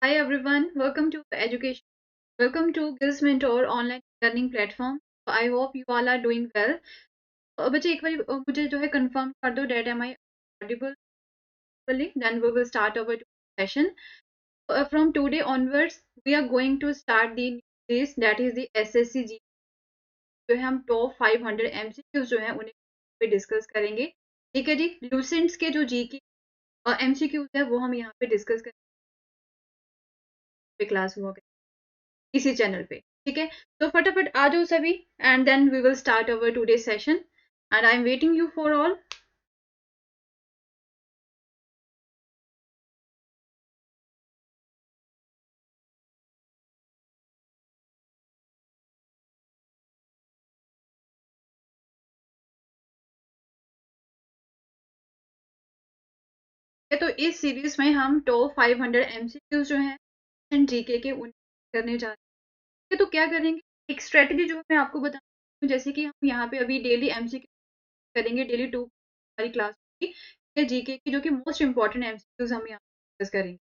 Hi everyone, welcome to education. Welcome to Gills Mentor online learning platform. I hope you all are doing well. बच्चे एक बार मुझे जो है confirm कर दो that am I audible? Then we will start our session. From today onwards, we are going to start the series that is the SSC जो है हम टॉप 500 MCQs जो है उन्हें पे डिस्कस करेंगे. ठीक है जी. लूसेंट्स के जो जी की MCQs है वो हम यहाँ पे डिस्कस करेंगे. क्लास हुआ इसी चैनल पे. ठीक है, तो फटाफट आ जाओ सभी and then we will start our today session and I am waiting you for all. तो इस सीरीज में हम टॉप 500 MCQs जो हैं जीके के उन करने जा रहे हैं. तो क्या करेंगे, एक स्ट्रेटजी जो मैं आपको बताऊं, जैसे कि हम यहाँ पे अभी डेली MCQ करेंगे. डेली 2 हमारी क्लास होगी जीके की, जो कि मोस्ट इंपॉर्टेंट MCQs हम यहाँ डिस्कस करेंगे.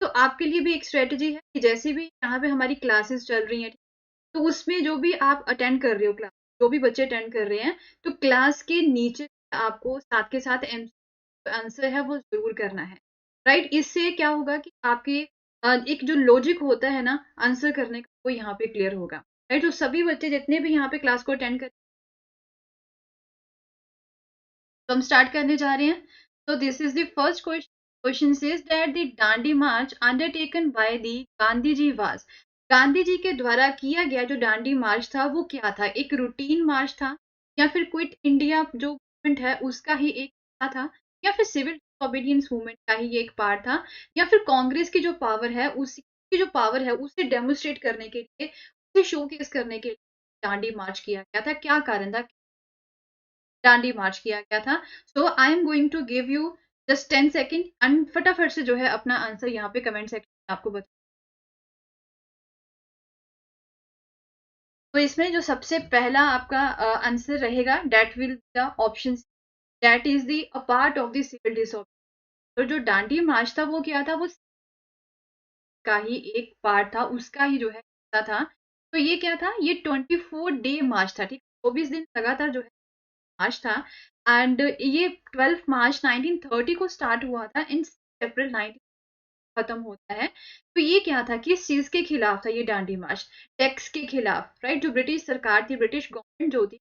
तो आपके लिए भी एक स्ट्रेटजी है कि जैसे भी यहाँ पे हमारी क्लासेस चल रही हैं, तो उसमें जो भी आप अटेंड कर रहे हो क्लास, जो भी बच्चे अटेंड कर रहे हैं, तो क्लास के नीचे आपको साथ के साथ आंसर है वो जरूर करना है. राइट, इससे क्या होगा कि आपके एक जो लॉजिक होता है ना आंसर करने का, वो यहाँ पे क्लियर होगा. राइट, तो सभी बच्चे जितने भी यहाँ पे क्लास को अटेंड कर, तो हम स्टार्ट करने जा रहे हैं. तो this is the first question says that the Dandi march undertaken by the Gandhi ji was, Gandhi ji के द्वारा किया गया जो डांडी मार्च था वो क्या था? एक रूटीन मार्च था, या फिर क्विट इंडिया जो मूवमेंट है उसका ही एक था, या फिर सिविल डिसोबीडियंस मूवमेंट का ही एक पार्ट था, या फिर कांग्रेस की जो पावर है उसकी जो पावर है उसे डेमोन्स्ट्रेट करने के लिए, उसे शोकेस करने के लिए डांडी मार्च किया गया था? क्या कारण था डांडी मार्च किया गया था? So I am going to give you just 10 second and फटाफट से जो है अपना आंसर यहाँ पे कमेंट सेक्शन में आपको बता. तो इसमें जो सबसे पहला आपका आंसर रहेगा that will the option, that is the a part of the civil disorder. तो जो डांडी मार्च था वो क्या था? वो का ही एक पार्ट था, उसका ही जो है हिस्सा था. तो ये क्या था? ये 24 डे मार्च था. ठीक, 24 दिन लगातार जो है मार्च था. एंड ये 12 मार्च 1930 को स्टार्ट हुआ था, इन अप्रैल 19 खत्म होता है. तो ये क्या था, किस चीज के खिलाफ था ये डांडी मार्च? टैक्स के खिलाफ. राइट, जो ब्रिटिश सरकार थी, ब्रिटिश गवर्नमेंट जो थी,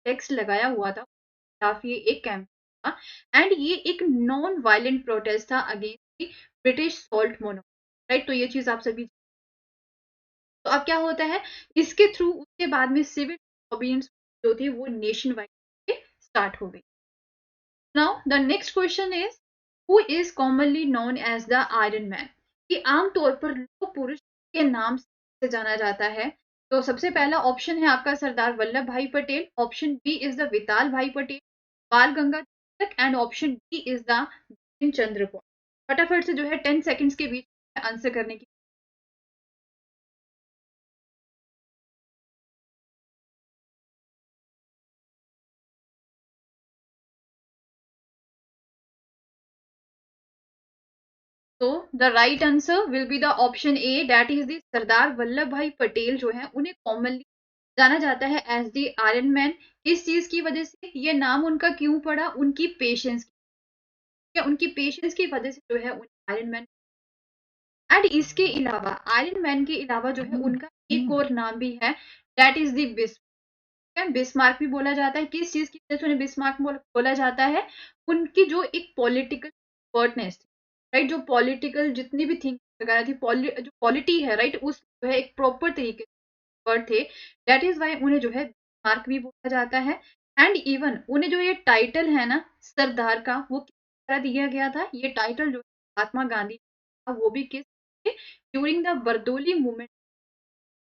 टैक्स लगाया हुआ था, खिलाफ ये एक कैंप था. एंड ये एक नॉन वायलेंट प्रोटेस्ट था against British salt mono. Right, तो ये चीज आप सभी. तो अब क्या होता है इसके थ्रू, उसके बाद में सिविल डिसोबीडियंस जो थी वो नेशन वाइड स्टार्ट हो गई. Now the next question is who is commonly known as the iron man? कि आमतौर पर लोह पुरुष के नाम से जाना जाता है. तो सबसे पहला ऑप्शन है आपका Sardar Vallabh bhai Patel, option B is the Vithal bhai Patel, Bal Gangadhar Tilak, and option D is the Chandra Pal. फटाफट से जो है 10 सेकेंड्स के बीच आंसर करने की. So the right answer will be the option A, that is the सरदार वल्लभ भाई पटेल जो है उन्हें कॉमनली जाना जाता है एज द आयरन मैन. किस चीज की वजह से ये नाम उनका क्यों पड़ा? उनकी पेशेंस, या उनकी पेशेंस की वजह से जो है उन्हें आयरन मैन. एंड इसके अलावा आयरन मैन के अलावा जो है उनका एक और नाम भी है, दैट इज द बिस्मार्क भी बोला जाता है. किस चीज की वजह से उन्हें बिस्मार्क बोला जाता है? उनकी जो एक पॉलिटिकल एक्सपर्टनेस, राइट, जो पॉलिटिकल जितनी भी थिंक वगैरह थी, जो पॉलिटी है, राइट, उस जो है एक प्रॉपर तरीके से एक्सपर्ट थे. दैट इज वाई उन्हें जो है बिस्मार्क भी बोला जाता है. एंड इवन उन्हें जो ये टाइटल है ना सरदार का, वो किस तरह दिया गया था? ये टाइटल जो महात्मा गांधी था वो भी किस ड्यूरिंग द बरदोली मूवमेंट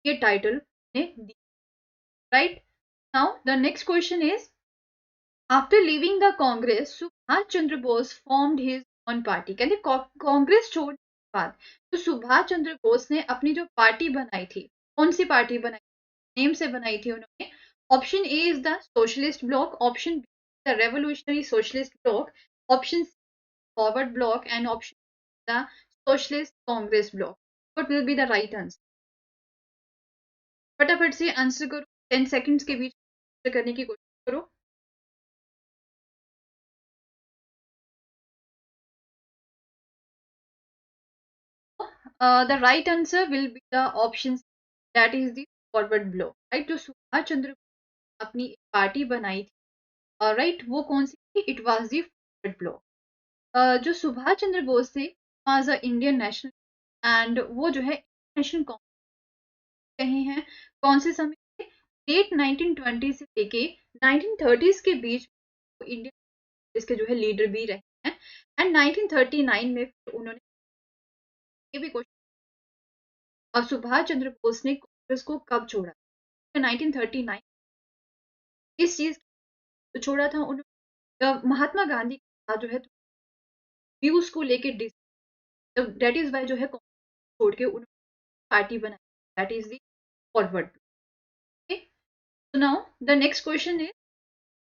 ये टाइटल ने दी. Right, now the next question is after leaving the Congress Subhash Chandra Bose formed his own party. कहते कांग्रेस छोड़ने के बाद तो सुभाष चंद्र बोस ने अपनी जो पार्टी बनाई थी, कौन सी पार्टी बनाई, नेम से बनाई थी उन्होंने? Option A is the socialist bloc, option B the revolutionary socialist bloc, option C forward bloc, and option the socialist Congress bloc. What will be the right answer? फटाफट से आंसर करो, 10 सेकंड्स के बीच answer करने की कोशिश करो. The right answer will be the option, that is the forward blow. Right, जो सुभाष चंद्र अपनी एक पार्टी बनाई थी, राइट, वो कौन सी थी? It was the forward blow. जो सुभाष चंद्र बोस थे, was a Indian national, and वो जो है नेशनल रहे हैं कौन से समय से? लेट 1920 से लेके 1930s के बीच इंडियन इसके जो है लीडर भी रहे हैं. एंड 1939 में फिर उन्होंने ये भी क्वेश्चन, और सुभाष चंद्र बोस ने कांग्रेस को कब छोड़ा? 1939 इस चीज छोड़ा था उन्होंने. महात्मा गांधी के साथ जो है व्यूज को लेके दैट इज वाई जो है कांग्रेस छोड़ के उन्होंने पार्टी बनाई, that is the forward. So now the next question is,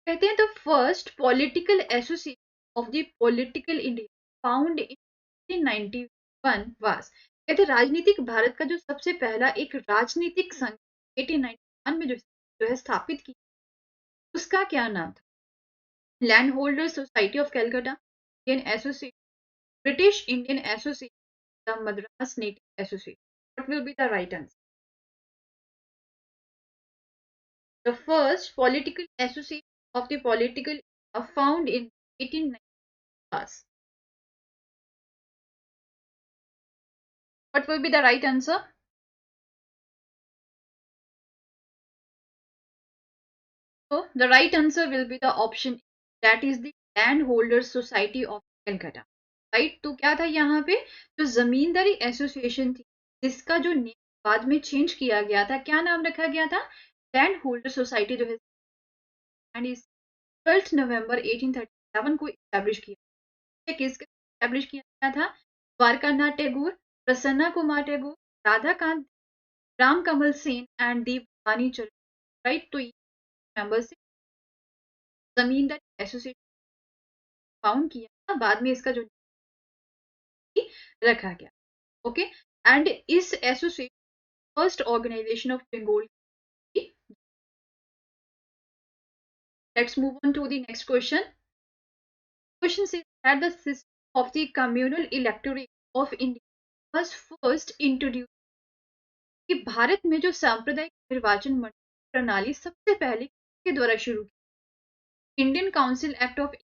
कहते हैं the first political association of the political India found in 1891 was. कहते हैं राजनीतिक भारत का जो सबसे पहला एक राजनीतिक संघ 1891 में जो है स्थापित की, उसका क्या नाम था? Land holder society of Calcutta, Indian association, British Indian association, the Madras native association. What will be the right answer? The first political association of the political found in 1890s. What will be the right answer? So the right answer will be the option, that is the Landholders Society of Calcutta. Right, तो क्या था यहाँ पे? जो जमींदारी association थी, जिसका जो name बाद में चेंज किया गया था, क्या नाम रखा गया था? लैंड होल्डर सोसाइटी जो है, एंड इस 12 नवंबर 1837 को इस्टेब्लिश किया. किसके इस्टेब्लिश किया गया था? द्वारकानाथ टैगोर, प्रसन्ना कुमार टैगोर, राधाकांत, राम कमल सेन एंड दीप भवानी चरण. राइट, तो ये मेंबर्स से जमींदारी एसोसिएशन फाउंड किया था, बाद में इसका जो रखा गया. ओके, एंड इस association first organization of Bengal. Let's move on to the next question. Question says that the system of the communal electorate of India was first introduced. कि भारत में जो सांप्रदायिक निर्वाचन मंडल प्रणाली सबसे पहले किसके द्वारा शुरू की? Indian Council Act of,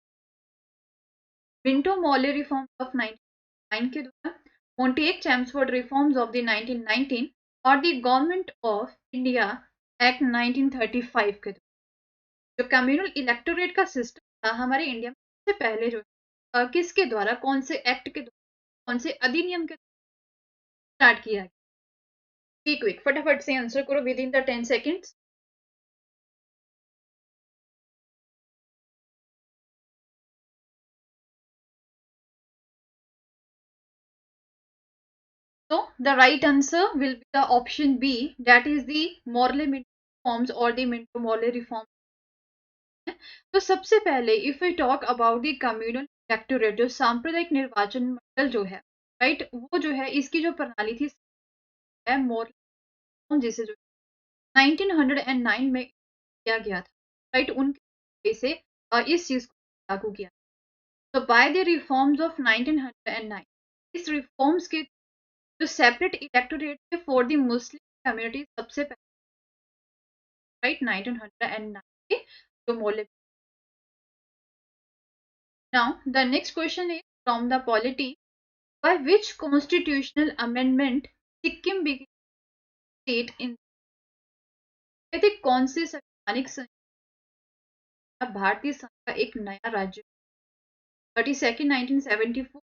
Minto Morley reform of 1909 के द्वारा, Montague Chelmsford reforms of the 1919, और the Government of India Act 1935 के द्वारा. जो कम्युनल इलेक्टोरेट का सिस्टम था हमारे इंडिया में सबसे पहले जो किसके द्वारा, कौन से एक्ट के द्वारा, कौन से अधिनियम के स्टार्ट किया गया? क्विक फटाफट से आंसर करो within the 10 seconds. So the right answer will be the option B, that is the Morley Minto reforms or the Minto Morley reform. तो सबसे पहले if we talk about the communal electorate, जो सांप्रदायिक निर्वाचन मंडल जो है, right, वो जो है इसकी जो प्रणाली थी है मोरले, जिसे जो 1909 में किया गया था, राइट, उनके से इस चीज को लागू किया. तो बाय द रिफॉर्म्स ऑफ 1909, इस रिफॉर्म्स के जो सेपरेट इलेक्टोरेट थे फॉर द मुस्लिम कम्युनिटी सबसे पहले, राइट, 1909 के जो मोले. Now the next question is from the polity, by which constitutional amendment Sikkim became state in. कहते कौन से संवैधानिक संशोधन भारतीय संघ का एक नया राज्य? 32 1974,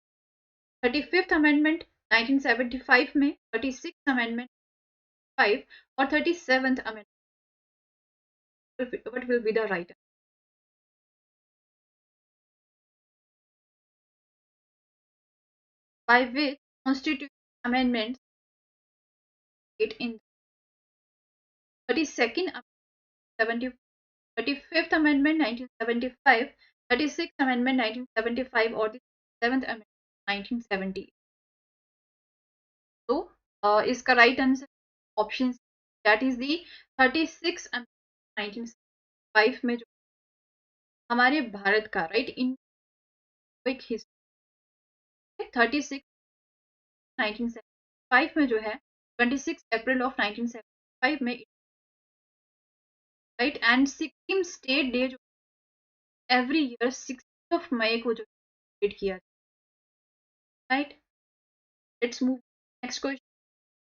35th अमेंडमेंट 1975 में, 36th अमेंडमेंट 5 और 37th amendment. What will be the right? By which constitutional amendments it in 32nd Amendment 35th Amendment 1975, 36th Amendment 1975 और the 7th Amendment 1970. तो इसका right answer option that is the 36 1905 में जो हमारे भारत का right इन एक history 36 1975 में जो है 26 अप्रैल ऑफ 1975 में right and Sikkim state day जो एवरी ईयर 6 ऑफ मई को जो सेलिब्रेट किया right. Let's move next question.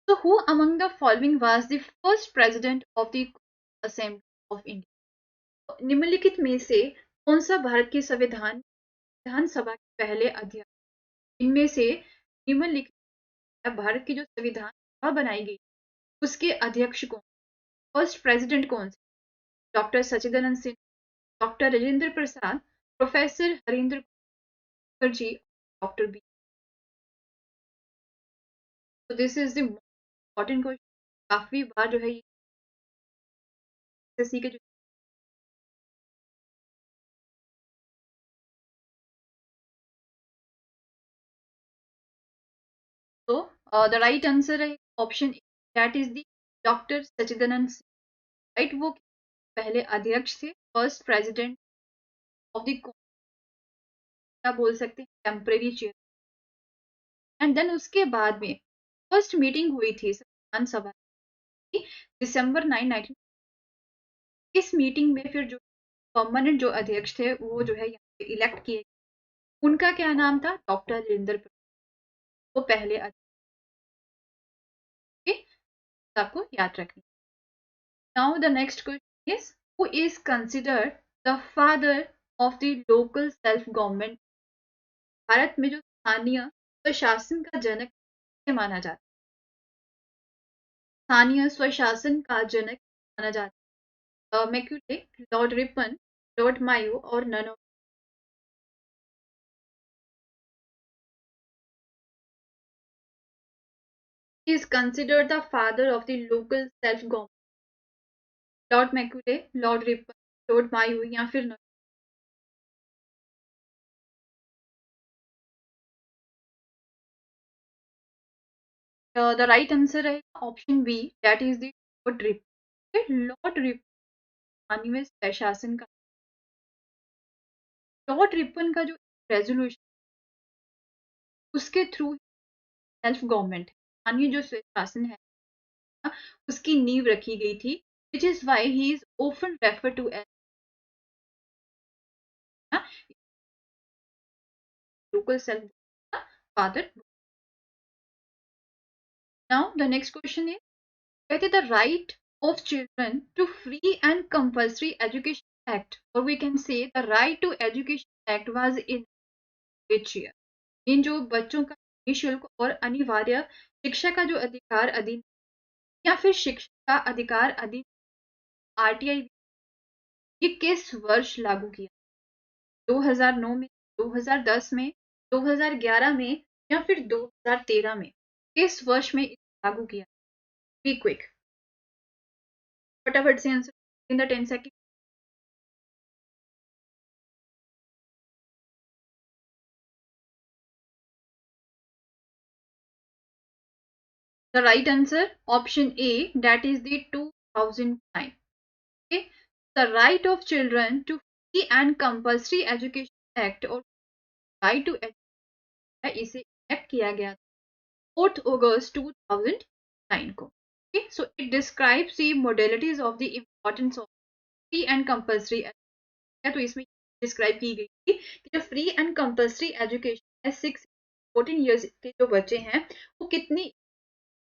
So who among the following was the first president of the Assembly of India? निम्नलिखित में से कौन सा भारत के संविधान विधानसभा के पहले अध्यक्ष इनमें से निम्नलिखित भारत की जो संविधान सभा बनाई गई उसके अध्यक्ष कौन फर्स्ट प्रेसिडेंट कौन से doctor Sachchidanand Singh doctor Rajendra Prasad professor Harendra Mukherjee doctor B. तो this is the important question. काफी बार जो है ये एसएससी के जो तो द राइट आंसर है option that is the doctor Sachchidanand Singh. Right वो पहले अध्यक्ष थे फर्स्ट प्रेसिडेंट ऑफ द क्या बोल सकते हैं टेम्परेरी चेयर. एंड देन उसके बाद में फर्स्ट मीटिंग हुई थी संविधान सभा की दिसंबर 9 19. इस मीटिंग में फिर जो परमानेंट जो अध्यक्ष थे वो जो है यहाँ पे इलेक्ट किए. उनका क्या नाम था डॉक्टर राजेंद्र प्रसाद. वो पहले अध्यक्ष आपको याद रखनी. Now the next question is who is considered the father of the local self government. Bharat में जो स्थानीय स्वशासन का जनक माना जाता है. स्थानीय स्वशासन का जनक माना जाता है Macaulay Lord Ripon Lord Mayo और none of is considered the father of the local self government. Lord Macaulay Lord Ripon Lord Mayo या फिर नन. द राइट आंसर है option B that is the Lord Ripon. Lord Ripon स्थानीय स्वशासन का Lord Ripon का जो resolution उसके through self government स्थानीय जो शासन है उसकी नींव रखी गई थी which is why he is often referred to as local self father. Now the next question is कहते the right of children to free and compulsory education act or we can say the right to education act was in which year. इन जो बच्चों का निःशुल्क और अनिवार्य शिक्षा का जो अधिकार अधिनियम या फिर शिक्षा का अधिकार अधिनियम आरटीआई ये किस वर्ष लागू किया. 2009 में 2010 में 2011 में या फिर 2013 में किस वर्ष में लागू किया. बी क्विक फटाफट से answer in the 10 second. The right answer option A that is the 2009. Okay. The right of children to free and compulsory education act or right to education इसे एक्ट किया गया 4th August 2009 को. Okay. So it describes the modalities of the importance of free and compulsory education. तो इसमें describe की गई थी कि जो फ्री एंड कंपल्सरी एजुकेशन है 6-14 ईयर्स के जो बच्चे हैं वो कितनी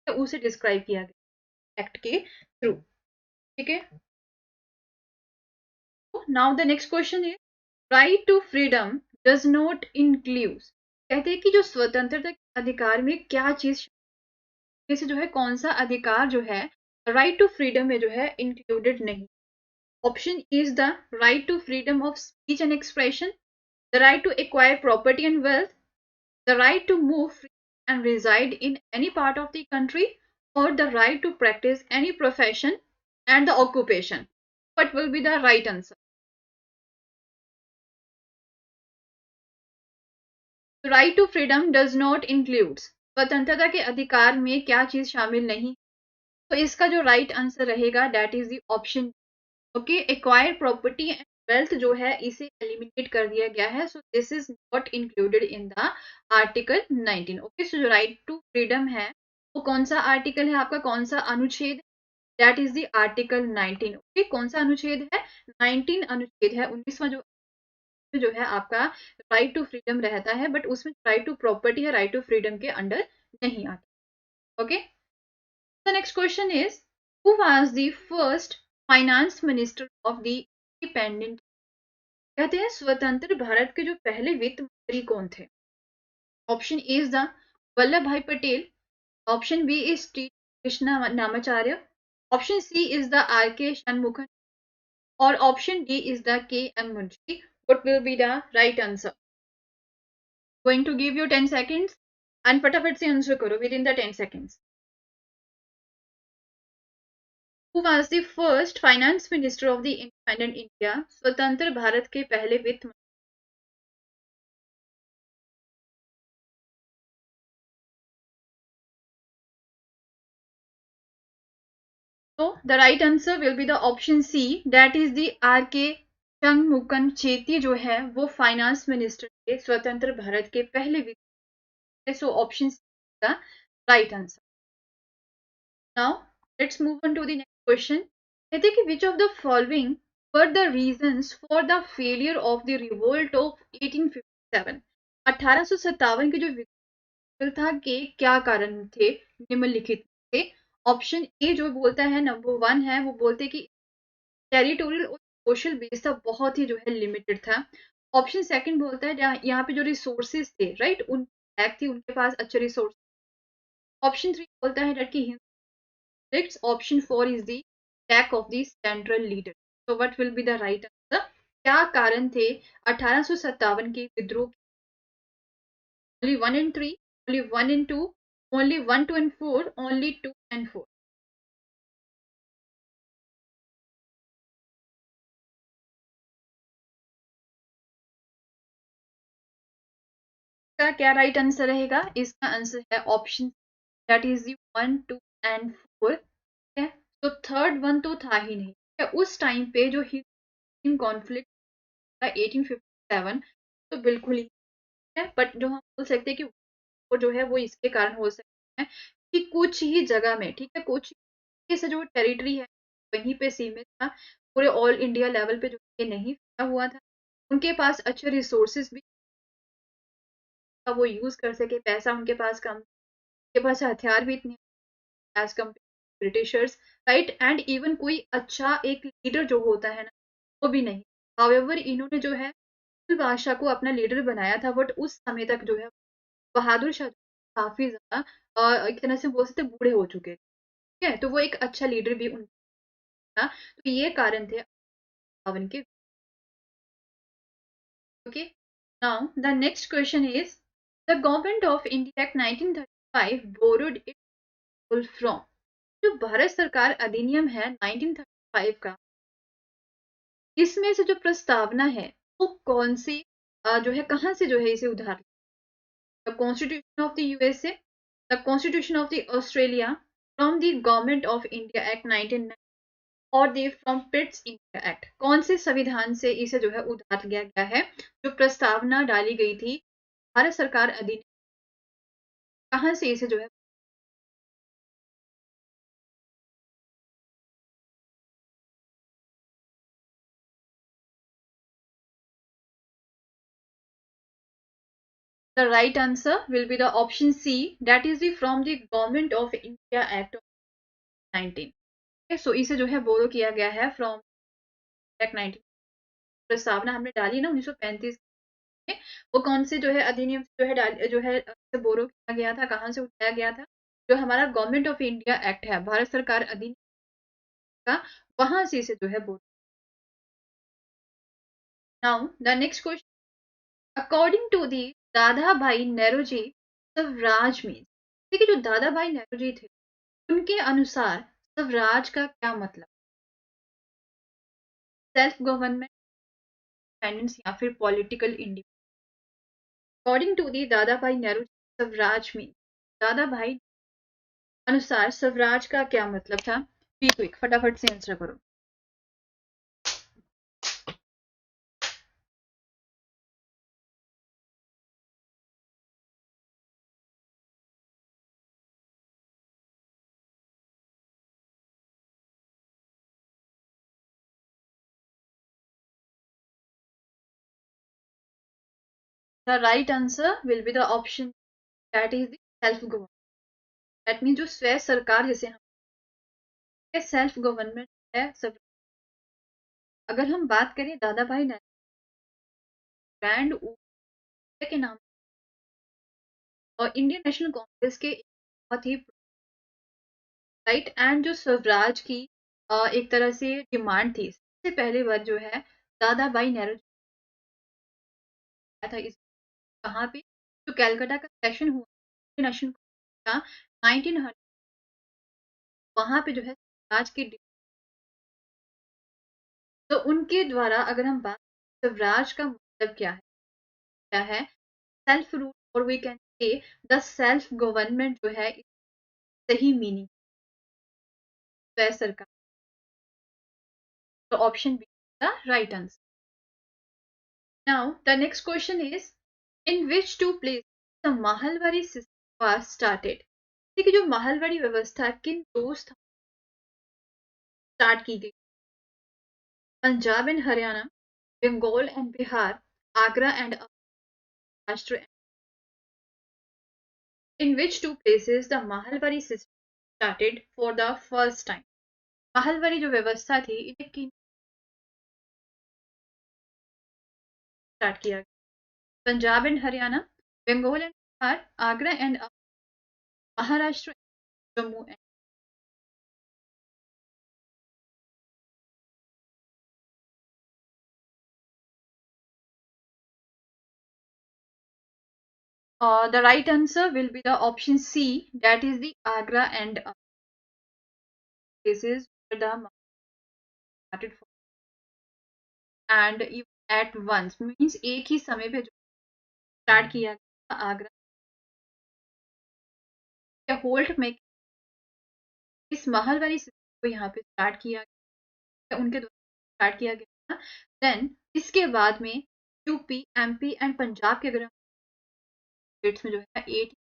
उसे डिस्क्राइब किया गया एक्ट के थ्रू. ठीक है. Now the next question is right to freedom does not include. कहते हैं कि जो स्वतंत्रता के अधिकार में क्या चीज से जो है कौन सा अधिकार जो है राइट टू फ्रीडम में जो है इंक्लूडेड नहीं. Option is the right to freedom of speech and expression the right to acquire property and wealth the right to move free and reside in any part of the country or the right to practice any profession and the occupation. What will be the right answer? The right to freedom does not include स्वतंत्रता के अधिकार में क्या चीज शामिल नहीं, तो इसका जो राइट आंसर रहेगा that is the option. Okay, acquired property and wealth जो है इसे एलिमिनेट कर दिया गया है, so this is not included in the article 19। Okay, so जो राइट टू फ्रीडम है वो कौन सा आर्टिकल है आपका, कौन सा अनुच्छेद, that is the article 19। Okay, कौन सा अनुच्छेद है, 19 अनुच्छेद है, 19वां जो है आपका राइट टू फ्रीडम रहता है, बट उसमें राइट टू प्रॉपर्टी है राइट टू फ्रीडम के अंडर नहीं आता। Okay, the next question is who was the first finance minister of the independent, कहते हैं स्वतंत्र भारत के जो पहले वित्त मंत्री कौन थे। Option A is the Vallabh bhai Patel, option B is T Krishna Namacharya, option C is the R K Shanmukham, और option D is the K M Munshi. What will be the right answer, going to give you 10 seconds and फटाफट से answer करो within the 10 seconds. Who was the first finance minister of the independent India, स्वतंत्र भारत के पहले वित्त मंत्री। तो the right answer will be the option C, that is the R K Shanmukham चेती जो है वो फाइनेंस मिनिस्टर थे स्वतंत्र भारत के पहले वित्त, so option C the right answer. Now let's move on to the next question, कहते हैं कि which of the following were the reasons for the failure of the revolt of 1857, 1857 के जो था के क्या कारण थे निम्नलिखित थे। ऑप्शन ए जो बोलता है नंबर 1 है, वो बोलते कि टेरिटोरियल और सोशल बेस था बहुत ही जो है लिमिटेड था। ऑप्शन सेकंड बोलता है यहाँ पे जो रिसोर्सेज थे राइट उन लैक थी, उनके पास अच्छे रिसोर्स। ऑप्शन 3 बोलता है दैट की option 4 is the lack of the central leader. So what will be the right answer, क्या कारण थे 1857 के विद्रोह, only 1 and 3, only 1 and 2, only 1, 2 and 4, only 2 and 4। का क्या राइट आंसर रहेगा, इसका आंसर है ऑप्शन, दैट इज 1, 2 एंड 4। ठीक है, तो थर्ड वन तो था ही नहीं, ठीक है? उस टाइम पे जो इन कॉन्फ्लिक्ट था 1857, तो बिल्कुल ही है, बट जो हम बोल सकते हैं कि वो जो है वो इसके कारण हो सकता है कि कुछ ही जगह में, ठीक है, कुछ से जो टेरिटरी है वहीं पे सीमित था, पूरे ऑल इंडिया लेवल पे जो ये नहीं फैला हुआ था, उनके पास अच्छे रिसोर्सेज भी वो यूज कर सके, पैसा उनके पास कम, उनके पास हथियार भी इतने as compare Britishers, right, and even कोई अच्छा एक लीडर जो होता है ना वो भी नहीं। हाउएवर इन्होंने जो है बादशाह को अपना लीडर बनाया था, बट उस समय तक जो है बहादुर शाह काफी ज्यादा एक तरह से बोल सकते बूढ़े हो चुके थे, ठीक है, तो वो एक अच्छा लीडर भी उनका था, तो ये कारण थे रावण के। Okay, now the next question is the government of India Act 1935 borrowed its full from, जो भारत सरकार अधिनियम है 1935 का, इसमें से जो प्रस्तावना है वो कौन सी जो है कहाँ से जो है इसे उधार, the constitution of the USA, the constitution of the Australia, from the Government of India act 19 और दी फ्रॉम पिट्स इंडिया एक्ट, कौन से संविधान से इसे जो है उधार लिया गया है, जो प्रस्तावना डाली गई थी भारत सरकार अधिनियम, कहाँ से इसे जो है। The right answer will be the option C, that is the from the Government of India Act of 19। सो इसे जो है बोरो किया गया है फ्रॉम एक्ट 19, प्रस्तावना हमने डाली ना 1935 में, वो कौन से जो है अधिनियम जो है जो है बोरो किया गया था, कहाँ से उठाया गया था, जो हमारा गवर्नमेंट ऑफ इंडिया एक्ट है भारत सरकार अधिनियम का, वहां से इसे जो है borrow. Now the next question, according to the दादा भाई नेहरू स्वराज मीन्स, ठीक है, जो दादा भाई नेहरू थे उनके अनुसार स्वराज का क्या मतलब, सेल्फ गवर्नमेंट, इंडिपेंडेंस या फिर political independence. According to the दादा भाई नेहरू स्वराज मीन्स दादा भाई अनुसार स्वराज का क्या मतलब था? बी क्विक, फटाफट से आंसर करो। The right answer will be the option that is the self government. That mean जो स्वय सरकार जिसे हम सेल्फ गवर्नमेंट है सब। अगर हम बात करें दादा भाई ब्रांड के नाम और इंडियन नेशनल कांग्रेस के बहुत ही राइट एंड जो स्वराज की एक तरह से डिमांड थी सबसे पहले बार जो है दादा भाई नेहरू था इस कहाँ पे जो कैलकाटा का सेशन हुआ नेशनल का 1900 वहां पे जो है स्वराज की तो उनके द्वारा अगर हम बात स्वराज का मतलब क्या है सेल्फ रूल और we can say the self government जो है सही मीनिंग स्वय सरकार। तो option B the right answer. Now, the next question is, in which two places the Mahalwari system was started? देखिए जो माहलवाड़ी व्यवस्था किन दो स्टार्ट की गई? Punjab and Haryana, Bengal and Bihar, Agra and Maharashtra. In which two places the Mahalwari system started for the first time? Mahalwari जो व्यवस्था थी इन्हें किन स्टार्ट किया गया? Punjab and Haryana, Bengal and Bihar, Agra and Maharashtra, Jammu and the right answer will be the option C, that is the Agra and places where the started for and even at once means एक ही समय पे जो स्टार्ट किया गया आगरा या होल्ट में इस महलवारी को यहाँ पे स्टार्ट किया गया उनके द्वारा स्टार्ट किया गया था। देन इसके बाद में यूपी एमपी एंड पंजाब के अगर स्टेट्स में जो है 8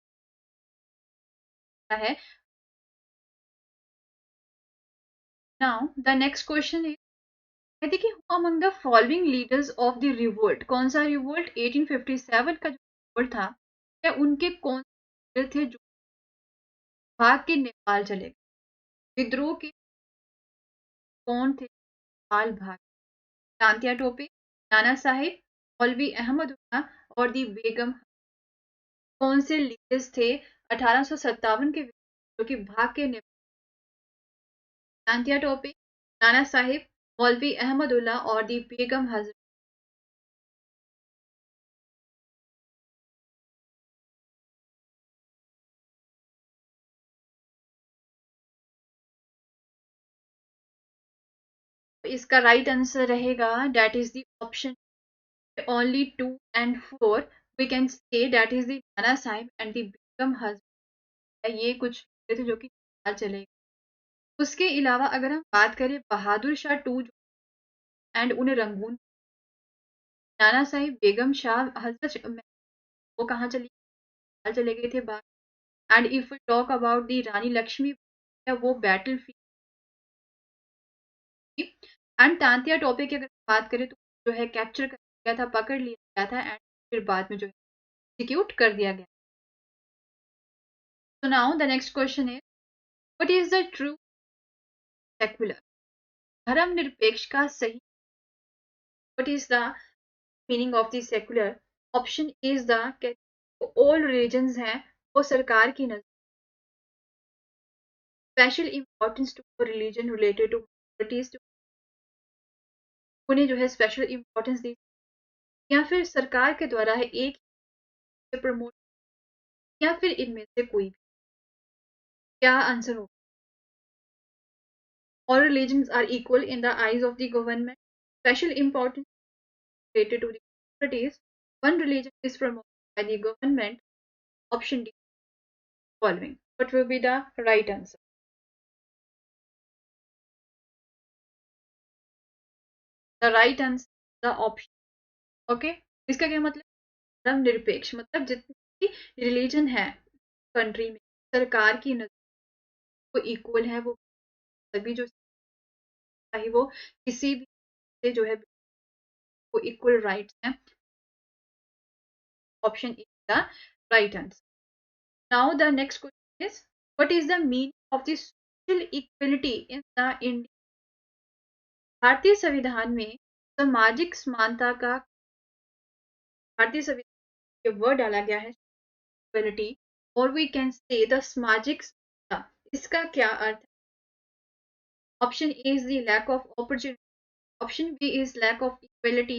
है। Now the next question is कहते कि who among the following leaders of the revolt, कौन सा रिवोल्ट 1857 का जो रिवोल्ट था या उनके कौन से थे जो भाग के नेपाल चले गए? विद्रोह के कौन थे नेपाल भाग? तांत्या टोपे, नाना साहिब, मौलवी अहमद उल्ला और दी बेगम कौन से लीडर्स थे 1857 के जो कि भाग के नेपाल? तांत्या टोपे, नाना साहिब, मौलवी अहमद उल्ला और दी बेगम हजरत। इसका राइट आंसर रहेगा that is the option only 2 and 4 we can say that is the Nana Sahib and the Begum Hazrat. ये कुछ थे जो कि चले। उसके अलावा अगर हम बात करें बहादुर शाह टू एंड उन्हें रंगून नाना साहिब बेगम शाह हजरत वो कहाँ चले गए थे बाहर। And if we talk about the Rani Lakshmi वो battlefield and Tantia Tope की अगर बात करें तो जो है कैप्चर कर लिया था, पकड़ लिया गया था एंड फिर बाद में जो है एग्जीक्यूट कर दिया गया। So now the next question is, what is the true secular? धर्मनिरपेक्ष का सही what is the meaning of the secular? Option is the all religions हैं वो सरकार की नजर special importance to religion related to minorities उन्हें जो है स्पेशल इम्पोर्टेंस दी या फिर सरकार के द्वारा है एक प्रमोट या फिर इनमें से कोई भी। क्या आंसर होगा? All religions are equal in the eyes of the government. Special importance related to the minorities. One religion is promoted by the government. Option D. following? What will be the right answer? The right answer, the option. Okay, इसका क्या मतलब? धर्मनिरपेक्ष मतलब जितनी religion है country में, सरकार की नजर वो इक्वल है, वो सभी जो, चाहे वो किसी भी से जो है वो इक्वल राइट्स हैं. Option is the right answer. Now the next question is, what is the meaning of the social equality in the Indian? भारतीय संविधान में सामाजिक समानता का, भारतीय संविधान में वर्ड डाला गया है इक्वलिटी, और वी कैन से द सामाजिक समता, इसका क्या अर्थ? Option A is the lack of opportunity, option B is lack of equality,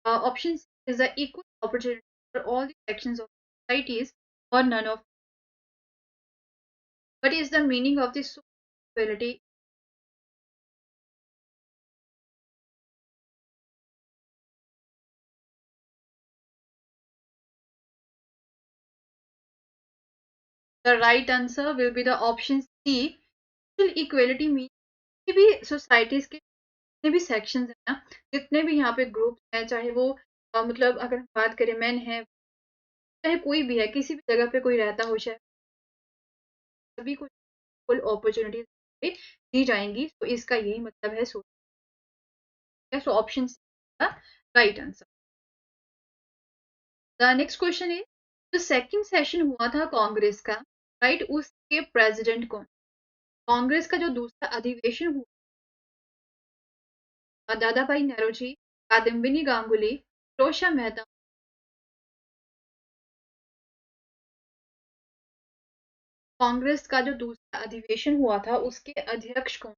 option C is the equal opportunity for all the sections of societies, or none of. What is the meaning of this equality? The right answer will be the option C. Social equality means कि भी societies के जितने भी sections हैं ना, जितने भी यहाँ पे ग्रुप्स हैं, चाहे वो मतलब अगर हम बात करें मैन है, चाहे कोई भी है, किसी भी जगह पे कोई रहता हो, चाहे सभी को फुल अपॉर्चुनिटीज दी जाएंगी. तो इसका यही मतलब है. सो option C the right answer. The next question is, जो सेकंड सेशन हुआ था कांग्रेस का, राइट, उसके प्रेसिडेंट कौन? कांग्रेस का जो दूसरा अधिवेशन हुआ, दादा भाई नौरोजी, कादम्बिनी गांगुली, फिरोज शाह मेहता. कांग्रेस का जो दूसरा अधिवेशन हुआ था उसके अध्यक्ष कौन?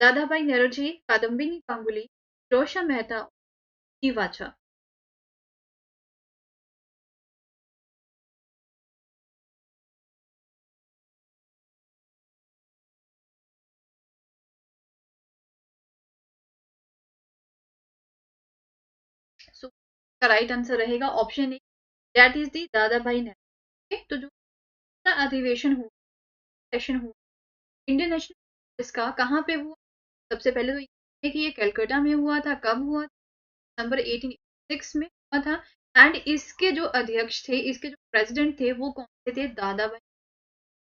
दादा भाई नौरोजी, कादम्बिनी गांगुली, फिरोज शाह मेहता, वाचा. सो राइट आंसर रहेगा option A, that is the दादा भाई नौरोजी. तो जो अधिवेशन हुआ, सेशन हुआ इंडियन नेशनल कांग्रेस का, कहाँ पे हुआ? सबसे पहले तो ये कि ये कलकत्ता में हुआ था. कब हुआ? नंबर 1886 में हुआ था. एंड इसके जो अध्यक्ष थे, इसके जो प्रेसिडेंट थे, वो कौन से थे? दादा भाई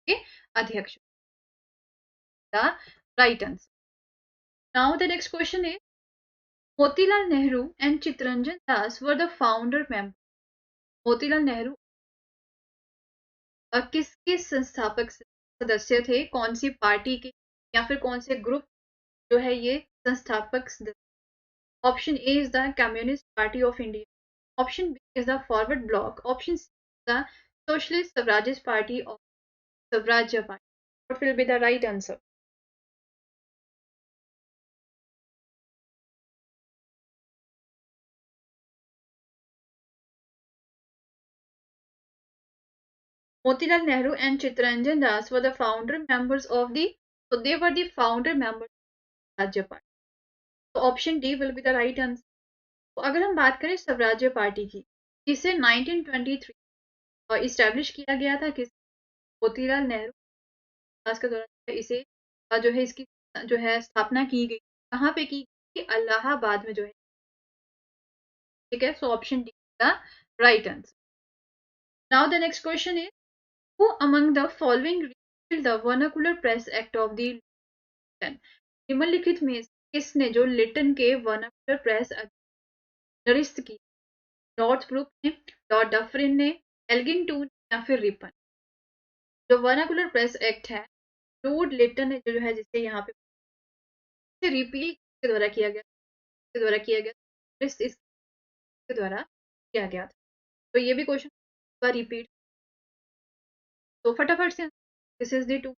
के अध्यक्ष. The right answer. Now the next question is, Motilal Nehru and Chittaranjan Das were the founder member. Motilal Nehru किसके संस्थापक सदस्य थे? कौन सी पार्टी के या फिर कौन से ग्रुप जो है ये संस्थापक सदस्य? Option A is the communist party of India, option B is the forward bloc, option C is the socialist Swarajist party of Swarajya party. What will be the right answer? Motilal Nehru and Chittaranjan Das were the founder members of the, so they were the founder members of Swarajya Party. So option D will be the right answer. तो अगर हम बात करें स्वराज्य party की, इसे 1923 establish किया गया था. किस? मोतीलाल नेहरू दास के द्वारा इसे जो है इसकी जो है स्थापना की गई. कहाँ पे की गई? इलाहाबाद में जो है. ठीक है. So option D the right answer. Now the next question is, who among the following repealed the vernacular press act of the Lytton? निम्नलिखित में किसने जो लिटन के वर्नाकुलर प्रेस निरस्त की? लॉर्ड ब्रुक ने, लॉर्ड डफरिन ने, एल्गिन टू ने, या फिर रिपन? जो वर्नाकुलर प्रेस एक्ट है, लॉर्ड लिटन ने जो है, जिसे यहाँ पे रिपील के द्वारा किया गया, के द्वारा किया गया, इसके द्वारा किया गया था. तो ये भी क्वेश्चन रिपीट, तो फटाफट से, this is the two.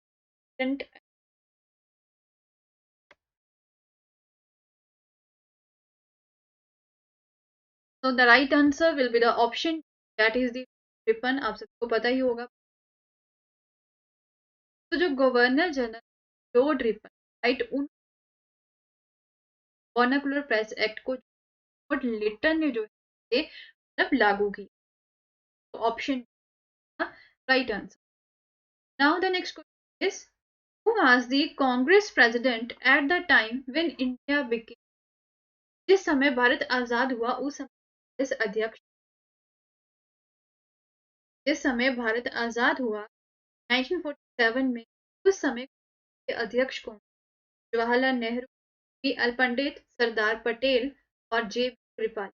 So the right answer will be the option, that is the Ripon. आप सबको पता ही होगा. तो जो governor general Lord Ripon, right, उन वर्नाकुलर प्रेस एक्ट को लॉर्ड लिटन ने जो है मतलब लागू किया. Option right answer. Now the next question is, who was the Congress president at the time when India became, जिस समय भारत आजाद हुआ उस समय इस अध्यक्ष, जिस समय भारत आजाद हुआ 1947 में, उस समय के अध्यक्ष कौन? जवाहरलाल नेहरू, बी एल पंडित, सरदार पटेल और जे Kripalani.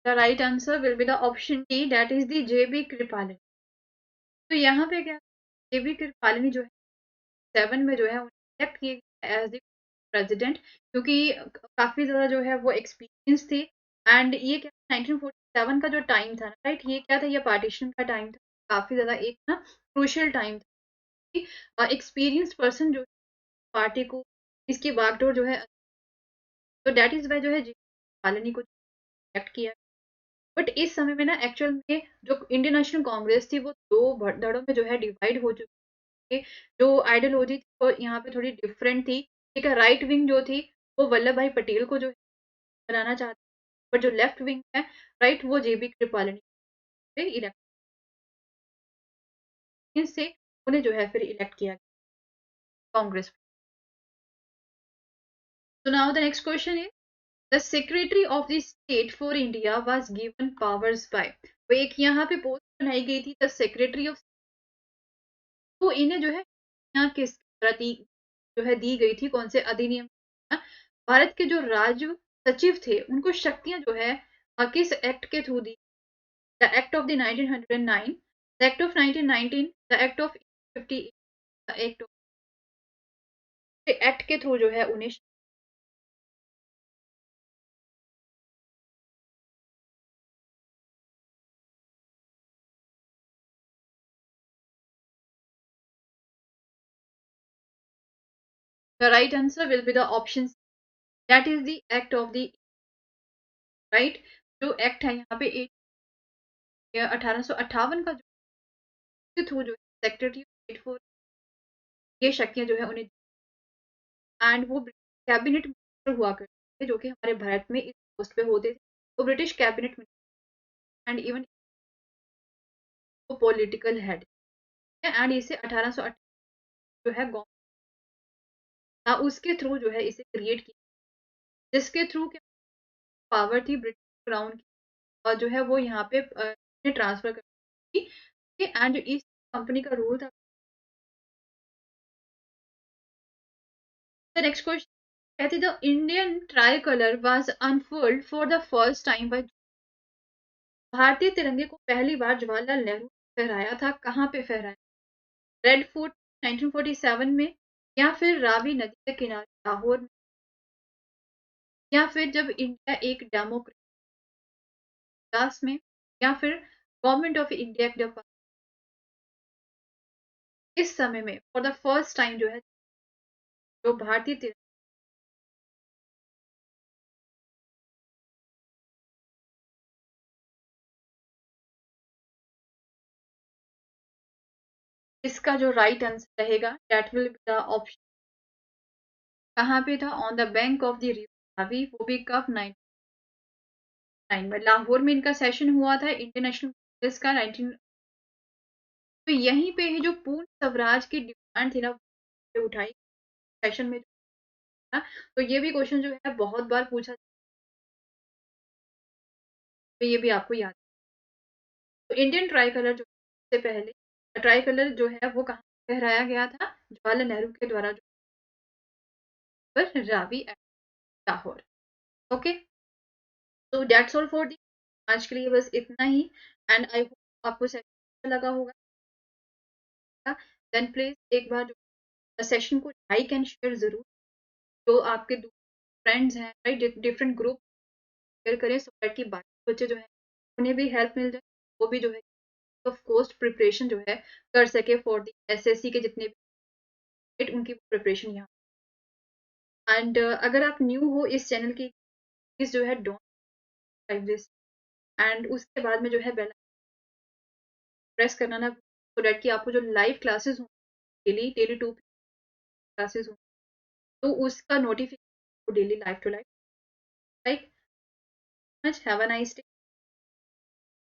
The right answer will be the option D, that is the J B Kripalani. तो यहाँ पे क्या, जे बी कृपलानी जो है 7 में जो है इलेक्ट किए गए एज द प्रेसिडेंट, क्योंकि काफी ज्यादा जो है वो एक्सपीरियंस थे. एंड ये क्या 1947 का जो टाइम था, राइट, ये क्या था, ये पार्टीशन का टाइम था, काफी ज्यादा एक ना क्रूशियल टाइम था. एक्सपीरियंस पर्सन जो पार्टी को इसकी बागडोर जो है, तो डेट इज वाई जो है कॉलोनी को इलेक्ट किया. बट इस समय में ना एक्चुअल में जो इंडियन नेशनल कांग्रेस थी वो दो धड़ों में जो है डिवाइड हो चुकी है. जो आइडियोलॉजी थी वो यहाँ पे थोड़ी डिफरेंट थी. ठीक है, राइट विंग जो थी वो वल्लभ भाई पटेल को जो बनाना चाहते, बट जो लेफ्ट विंग है, राइट, वो जे बी कृपलानी से इलेक्ट से उन्हें जो है फिर इलेक्ट किया Congress. So now the next question is, the Secretary of the State for India was given powers by. तो एक यहाँ पे पोस्ट बनाई गई थी, द सेक्रेटरी ऑफ, तो इन्हें जो है यहाँ किस प्रति जो है दी गई थी, कौन से अधिनियम? भारत के जो राज्य सचिव थे उनको शक्तियां जो है किस एक्ट के through the? The act of the 1909, the act of 1919, the act of 58, the act of, act के थ्रू जो है उन्हें. The right answer will be the option, that is the act of the, right. जो act है यहाँ पे 1858 का, जो थ्रू जो सेक्रेटरी स्टेट फॉर, ये शक्तियां जो है उन्हें, एंड वो कैबिनेट मिनिस्टर हुआ करते थे जो कि हमारे भारत में इस पोस्ट पे होते थे. वो British cabinet minister and even वो पॉलिटिकल हेड है. एंड इसे 1858 जो है उसके थ्रू जो है इसे क्रिएट किया, जिसके थ्रू पावर थी ब्रिटिश क्राउन की, और जो है वो यहाँ पे ट्रांसफर कर दी. एंड इस कंपनी का रूल था. The next question, कहती the Indian tricolour was unfurled for the first time by, भारतीय तिरंगे को पहली बार जवाहरलाल नेहरू ने फहराया था, कहाँ पे फहराया? रेड फोर्ट 1947 में, या फिर रावी नदी के किनारे लाहौर में, या फिर जब इंडिया एक डेमोक्रेसी में, या फिर गवर्नमेंट ऑफ इंडिया के इस समय में फॉर द फर्स्ट टाइम जो है जो भारतीय तिरंगा, इसका जो राइट आंसर रहेगा that will be the option, कहाँ पे था? On the bank of the river Ravi. वो भी कब? 1909 में. लाहौर में इनका सेशन हुआ था इंडियन नेशनल कांग्रेस का 19. तो यहीं पे ही जो पूर्ण स्वराज की डिमांड थी ना उठाई सेशन में था. तो ये भी क्वेश्चन जो है बहुत बार पूछा, तो ये भी आपको याद. तो इंडियन ट्राई कलर जो से पहले ट्राई कलर जो है वो कहाँ फहराया गया था? जवाहरलाल नेहरू के द्वारा जो पर रावी एट लाहौर. ओके, तो दैट्स ऑल फॉर दी, आज के लिए बस इतना ही. एंड आई होप आपको सेशन अच्छा लगा होगा. देन प्लीज एक बार सेशन को लाइक एंड शेयर जरूर, जो आपके फ्रेंड्स हैं, राइट, डिफरेंट ग्रुप शेयर करें, सो दैट कि बाकी बच्चे जो है उन्हें भी हेल्प मिल जाए, वो भी जो है ऑफ कोर्स प्रिपरेशन जो है कर सके फॉर दी एसएससी के जितने भी उनकी प्रिपरेशन यहाँ. एंड अगर आप न्यू हो इस चैनल की, प्लीज जो है डोंट सब्सक्राइब दिस एंड उसके बाद में जो है बेल प्रेस करना ना, सो डैट कि आपको जो लाइव क्लासेस हों डेली डेली 2 क्लासेस हों, तो उसका notification daily live to live. Like much, have a nice day.